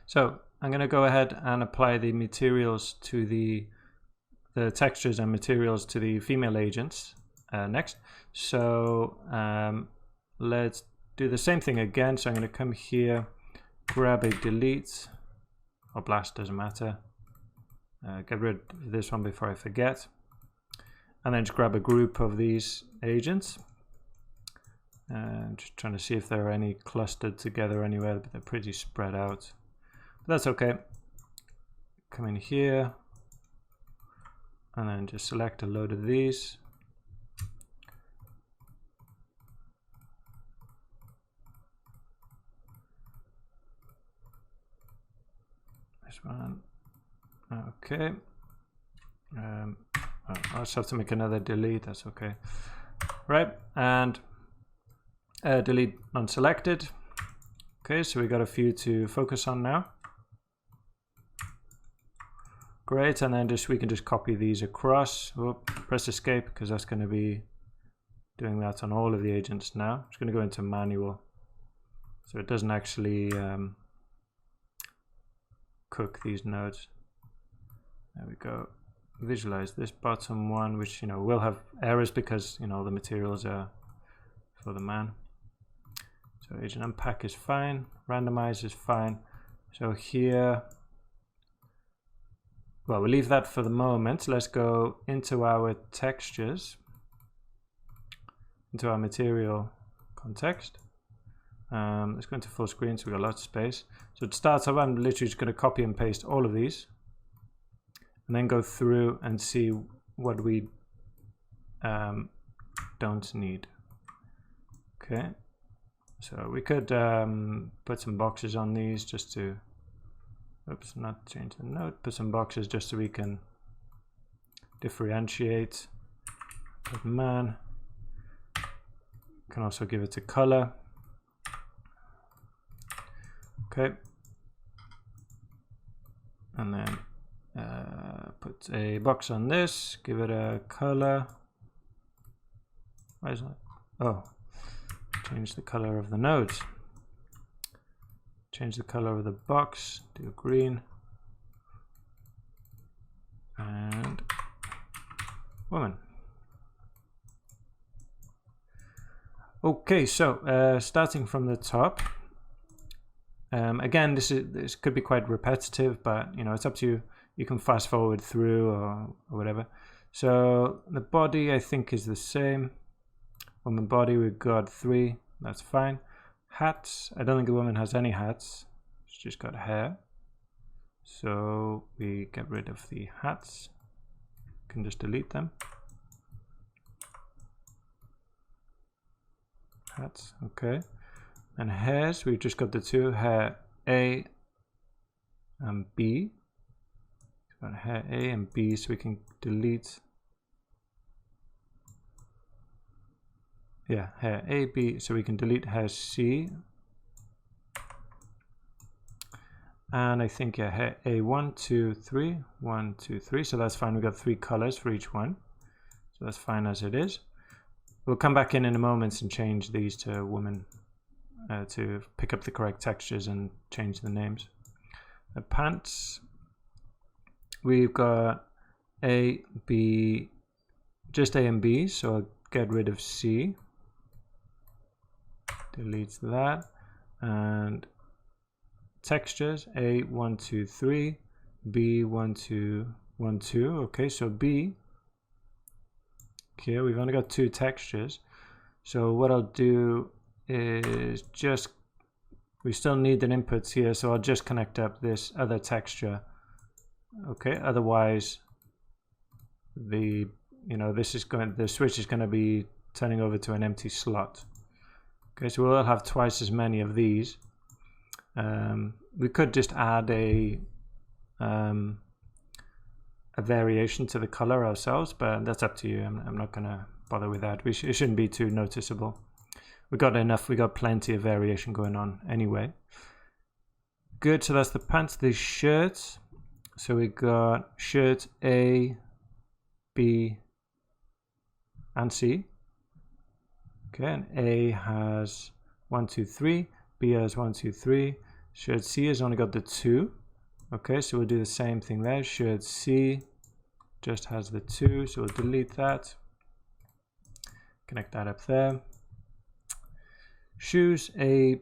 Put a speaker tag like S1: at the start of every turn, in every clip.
S1: So I'm going to go ahead and apply the materials to the textures and materials to the female agents next. So let's do the same thing again. So I'm going to come here, grab a delete or blast, doesn't matter. Get rid of this one before I forget. And then just grab a group of these agents. And just trying to see if there are any clustered together anywhere, but they're pretty spread out. But that's okay. Come in here and then just select a load of these. This one. Okay. I'll just have to make another delete. That's okay. Right, and delete unselected. Okay, so we got a few to focus on now. Great, and then we can just copy these across. Press escape because that's going to be doing that on all of the agents now. I'm just going to go into manual, so it doesn't actually cook these nodes. There we go. Visualize this bottom one, which will have errors because the materials are for the man. So agent unpack is fine, randomize is fine. So here, well, we'll leave that for the moment. Let's go into our textures, into our material context. Let's go into full screen so we've got lots of space. So to start off, I'm literally just going to copy and paste all of these and then go through and see what we don't need. Okay, so we could put some boxes on these just to, oops, not change the node, put some boxes just so we can differentiate. Put man, can also give it a color. Okay, and then put a box on this, give it a color. Why is that? Oh, change the color of the nodes. Change the color of the box, do green. And woman. Okay, so starting from the top. Again, this could be quite repetitive, but it's up to you. You can fast forward through or whatever. So the body I think is the same. Woman body, we've got 3. That's fine. Hats, I don't think the woman has any hats. She's just got hair. So we get rid of the hats. Can just delete them. Hats, okay. And hairs, we've just got the 2, hair A and B. We've got hair A and B, so we can delete. Yeah, hair A, B, so we can delete hair C. And I think, yeah, hair A, 1, 2, 3, 1, 2, 3. So that's fine. We've got 3 colors for each one. So that's fine as it is. We'll come back in a moment and change these to woman to pick up the correct textures and change the names. The pants, we've got A, B, just A and B. So I'll get rid of C. Deletes that. And textures, A, 1, 2, 3, B, 1, 2, 1, 2. Okay, so B. Okay, we've only got 2 textures. So what I'll do is just, we still need an input here, so I'll just connect up this other texture. Okay, otherwise the the switch is going to be turning over to an empty slot. Okay, so we'll have twice as many of these. We could just add a variation to the color ourselves, but that's up to you. I'm not going to bother with that. It shouldn't be too noticeable. We got plenty of variation going on anyway. Good, so that's the pants. The shirts, so we got shirt A, B, and C. Okay, and A has 1, 2, 3, B has 1, 2, 3, Should C has only got the 2. Okay, so we'll do the same thing there. Should C just has the 2, so we'll delete that. Connect that up there. Shoes a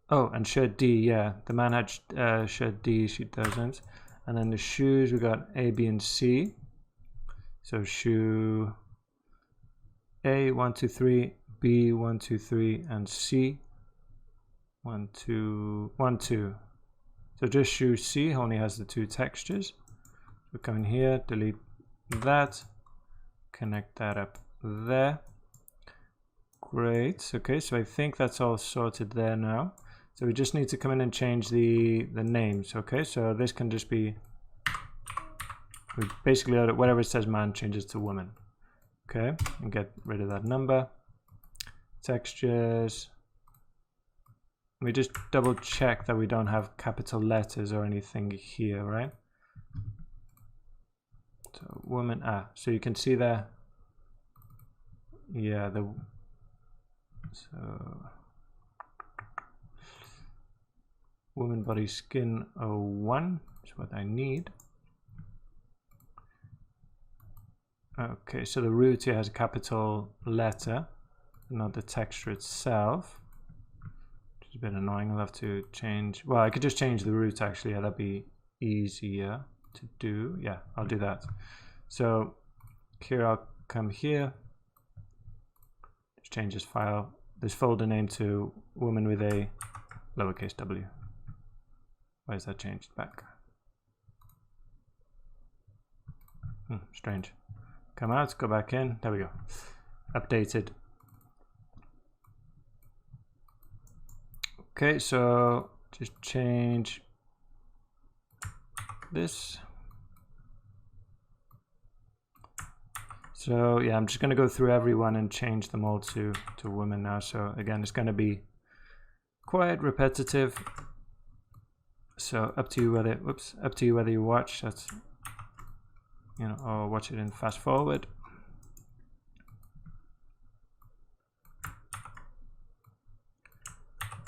S1: oh, and should D, yeah. The man had should D, she doesn't. And then the shoes, we got A, B, and C. So shoe A, 1, 2, 3, B, 1, 2, 3, and C, 1, 2, 1, 2. So just shoe C only has the 2 textures. We come in here, delete that, connect that up there. Great. Okay, so I think that's all sorted there now. So we just need to come in and change the names. Okay, so this can just be, we basically whatever it says man changes to woman. Okay, and get rid of that number. Textures. Let me just double check that we don't have capital letters or anything here, right? So woman, so you can see there. Yeah, so woman body skin 01 is what I need. Okay, so the root here has a capital letter, not the texture itself, which is a bit annoying. I'll have to change, well, I could just change the root actually. Yeah, that'd be easier to do. Yeah, I'll do that. So here I'll come here, just change this folder name to woman with a lowercase w. Why is that changed back? Strange. Come out, go back in. There we go. Updated. Okay, so just change this. So yeah, I'm just going to go through everyone and change them all to women now. So again, it's going to be quite repetitive. So up to you whether you watch. That's, you know, or watch it in fast forward.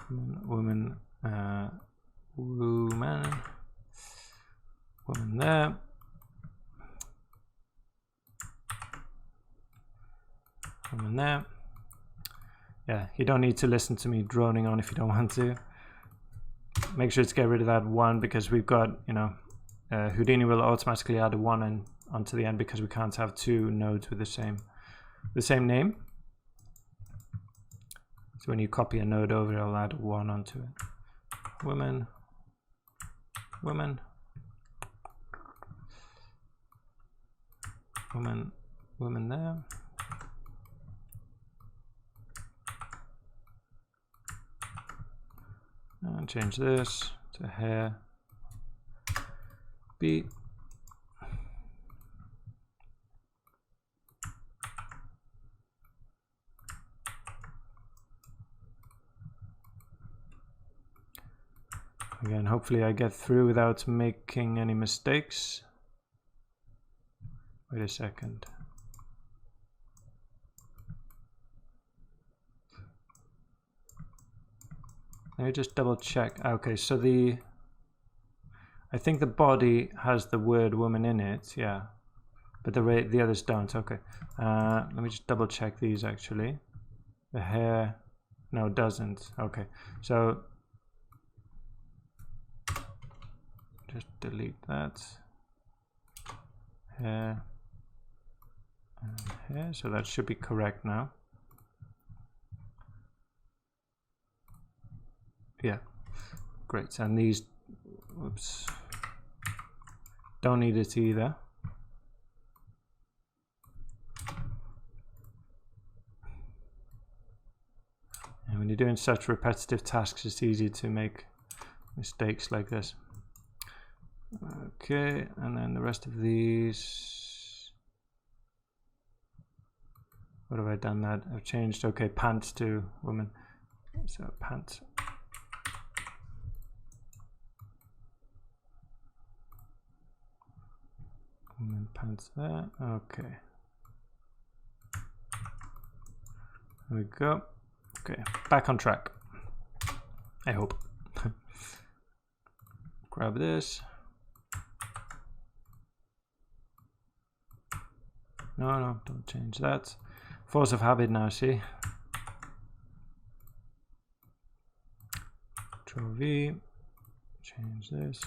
S1: Woman, woman there. Woman there. Yeah, you don't need to listen to me droning on if you don't want to. Make sure to get rid of that 1 because we've got, you know, Houdini will automatically add a 1 onto the end because we can't have 2 nodes with the same name. So when you copy a node over, it'll add a 1 onto it. Women, women, woman, woman there. And change this to hair B. Again, hopefully I get through without making any mistakes. Wait a second. Let me just double check. Okay, so I think the body has the word woman in it, yeah, but the others don't. Okay, let me just double check these actually. The hair, no, it doesn't. Okay, so just delete that. Hair and hair, so that should be correct now. Yeah, great. And these, whoops, don't need it either. And when you're doing such repetitive tasks, it's easy to make mistakes like this. Okay, and then the rest of these, what have I done that? I've changed, okay, pants to woman. So pants. Woman pants there, okay. There we go. Okay, back on track. I hope. Grab this. No, don't change that. Force of habit now, see? Control V, change this.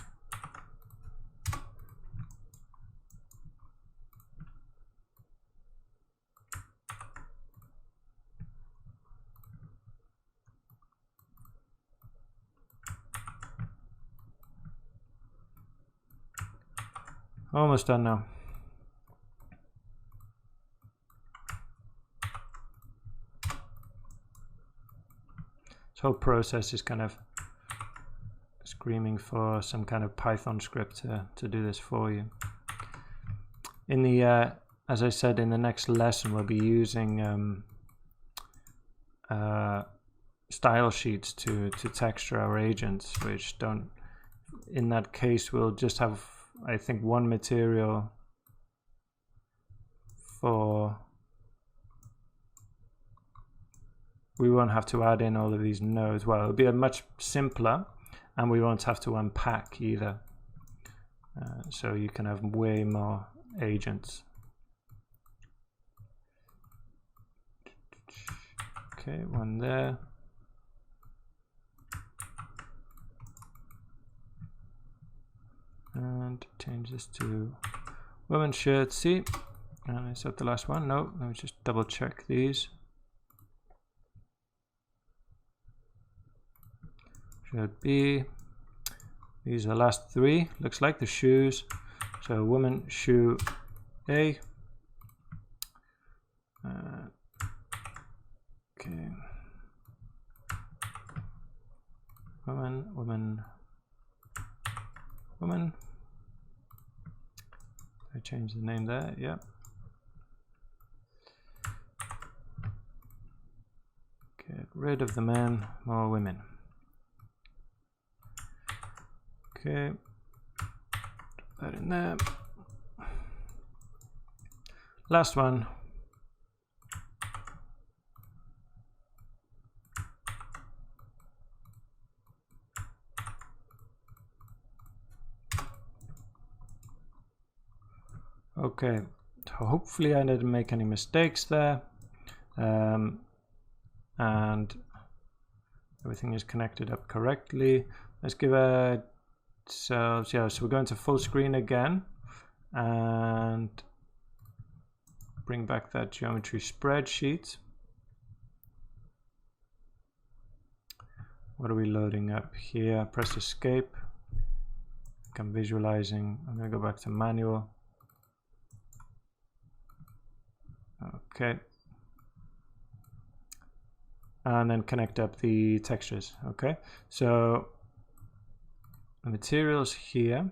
S1: Almost done now. This whole process is kind of screaming for some kind of Python script to do this for you. In the, as I said, in the next lesson, we'll be using style sheets to texture our agents, which don't, in that case, we'll just have, I think, one material for, we won't have to add in all of these nodes. Well, it'll be a much simpler, and we won't have to unpack either. So you can have way more agents. Okay, one there. And change this to women's shirt, see? And is that the last one? No, let me just double check these. Should be, these are the last three, looks like the shoes. So woman, shoe, A. Okay. Woman. I changed the name there, yeah. Get rid of the men, more women. Okay, put that in there. Last one. Okay, so hopefully I didn't make any mistakes there. And everything is connected up correctly. Let's give a, so we're going to full screen again and bring back that geometry spreadsheet. What are we loading up here? Press escape. I'm visualizing. I'm going to go back to manual. Okay. And then connect up the textures. Okay. So the materials here,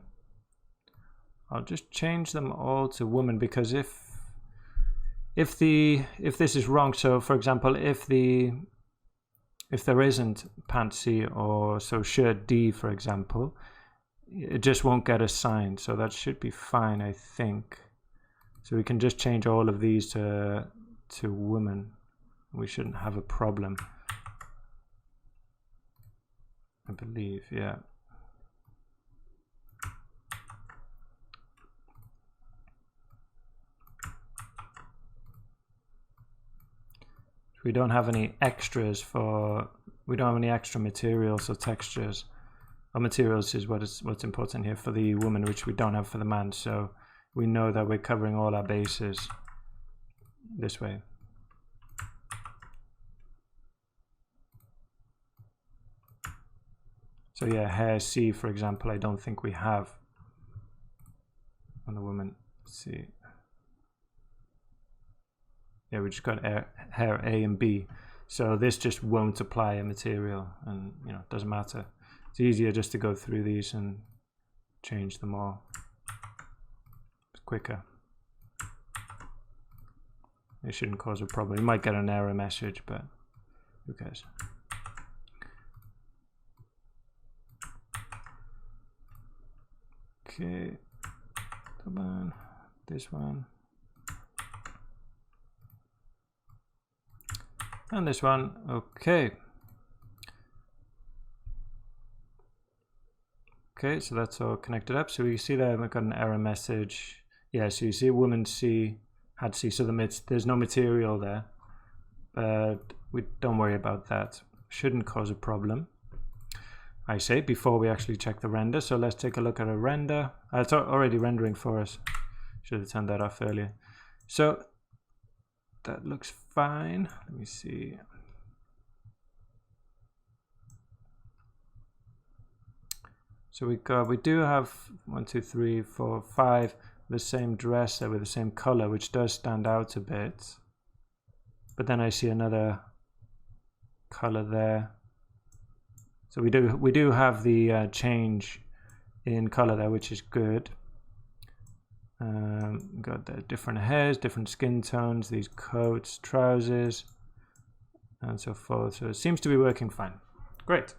S1: I'll just change them all to woman, because if this is wrong, so for example, if there isn't pant C or so shirt D, for example, it just won't get assigned. So that should be fine, I think. So we can just change all of these to woman. We shouldn't have a problem, I believe, yeah. We don't have any extras we don't have any extra materials or textures. Our materials is what's important here for the woman, which we don't have for the man. So we know that we're covering all our bases this way. So yeah, hair C, for example, I don't think we have on the woman. Let's see. Yeah, we just got hair A and B. So this just won't apply a material, and you know, it doesn't matter. It's easier just to go through these and change them all. It's quicker. It shouldn't cause a problem. You might get an error message, but who cares? Okay, come on, this one. And this one, okay. Okay, so that's all connected up. So we see there we've got an error message. Yeah, so you see woman C, had C, so there's no material there. But we don't worry about that. Shouldn't cause a problem, I say, before we actually check the render. So let's take a look at a render. It's already rendering for us. Should have turned that off earlier. So that looks fine. Let me see. So we do have 1, 2, 3, 4, 5 the same dress there with the same color, which does stand out a bit. But then I see another color there. So we do have the change in color there, which is good. Got the different hairs, different skin tones, these coats, trousers, and so forth. So it seems to be working fine. Great.